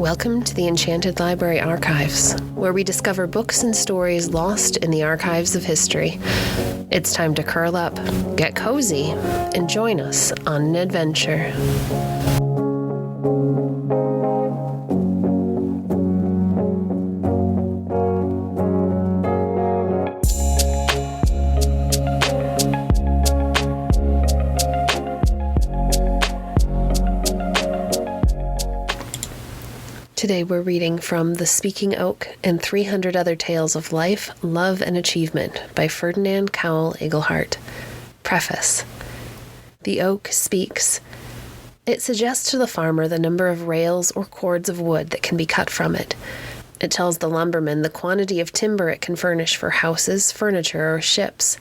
Welcome to the Enchanted Library archives, where we discover books and stories lost in the archives of history. It's time to curl up, get cozy, and join us on an adventure. Today we're reading from The Speaking Oak and 300 Other Tales of Life, Love, and Achievement by Ferdinand Cowle Iglehart. Preface. The oak speaks. It suggests to the farmer the number of rails or cords of wood that can be cut from it. It tells the lumberman the quantity of timber it can furnish for houses, furniture, or ships.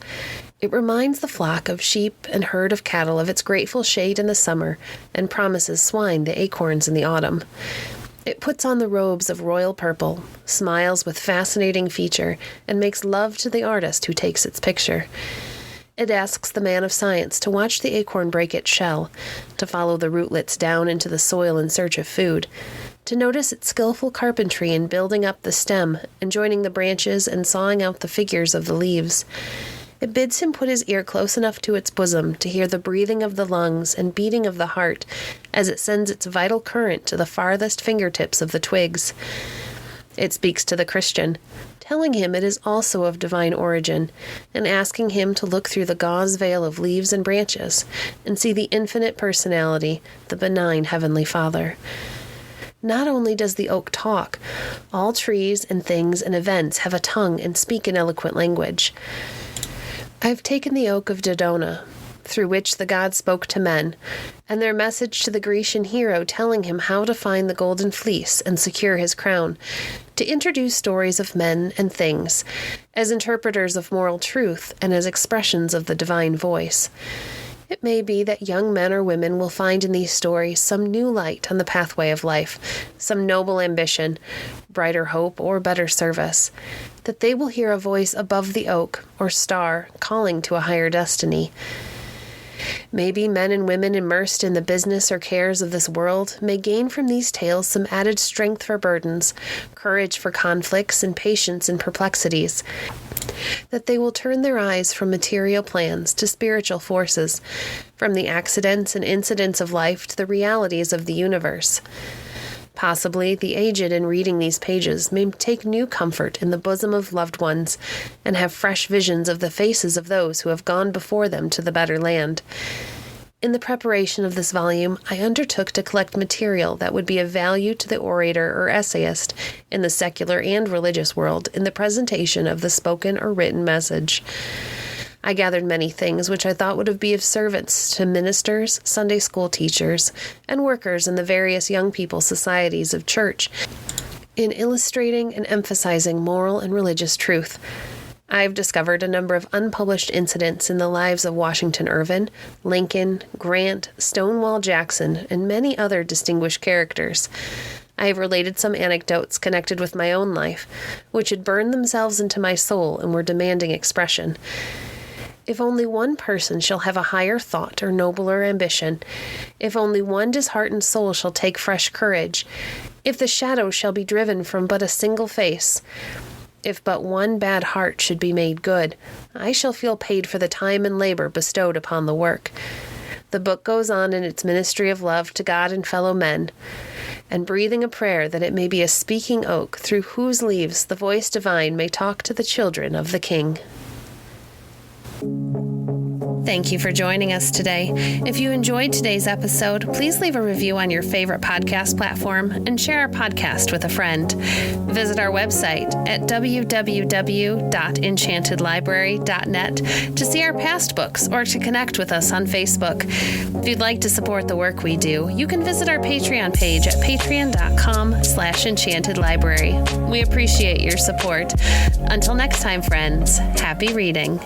It reminds the flock of sheep and herd of cattle of its grateful shade in the summer and promises swine the acorns in the autumn. It puts on the robes of royal purple, smiles with fascinating feature, and makes love to the artist who takes its picture. It asks the man of science to watch the acorn break its shell, to follow the rootlets down into the soil in search of food, to notice its skillful carpentry in building up the stem and joining the branches and sawing out the figures of the leaves. It bids him put his ear close enough to its bosom to hear the breathing of the lungs and beating of the heart as it sends its vital current to the farthest fingertips of the twigs. It speaks to the Christian, telling him it is also of divine origin, and asking him to look through the gauze veil of leaves and branches and see the infinite personality, the benign Heavenly Father. Not only does the oak talk, all trees and things and events have a tongue and speak an eloquent language. I've taken the oak of Dodona, through which the gods spoke to men, and their message to the Grecian hero telling him how to find the golden fleece and secure his crown, to introduce stories of men and things, as interpreters of moral truth and as expressions of the divine voice. It may be that young men or women will find in these stories some new light on the pathway of life, some noble ambition, brighter hope, or better service, that they will hear a voice above the oak or star calling to a higher destiny. Maybe men and women immersed in the business or cares of this world may gain from these tales some added strength for burdens, courage for conflicts, and patience in perplexities, that they will turn their eyes from material plans to spiritual forces, from the accidents and incidents of life to the realities of the universe. Possibly the aged in reading these pages may take new comfort in the bosom of loved ones and have fresh visions of the faces of those who have gone before them to the better land. In the preparation of this volume, I undertook to collect material that would be of value to the orator or essayist in the secular and religious world in the presentation of the spoken or written message. I gathered many things which I thought would be of service to ministers, Sunday school teachers, and workers in the various young people societies of church in illustrating and emphasizing moral and religious truth. I've discovered a number of unpublished incidents in the lives of Washington Irving, Lincoln, Grant, Stonewall Jackson, and many other distinguished characters. I have related some anecdotes connected with my own life, which had burned themselves into my soul and were demanding expression. If only one person shall have a higher thought or nobler ambition, if only one disheartened soul shall take fresh courage, if the shadow shall be driven from but a single face, if but one bad heart should be made good, I shall feel paid for the time and labor bestowed upon the work. The book goes on in its ministry of love to God and fellow men, and breathing a prayer that it may be a speaking oak through whose leaves the voice divine may talk to the children of the King. Thank you for joining us today. If you enjoyed today's episode, please leave a review on your favorite podcast platform and share our podcast with a friend. Visit our website at www.enchantedlibrary.net to see our past books or to connect with us on Facebook. If you'd like to support the work we do, you can visit our Patreon page at patreon.com/enchantedlibrary. We appreciate your support. Until next time, friends, happy reading.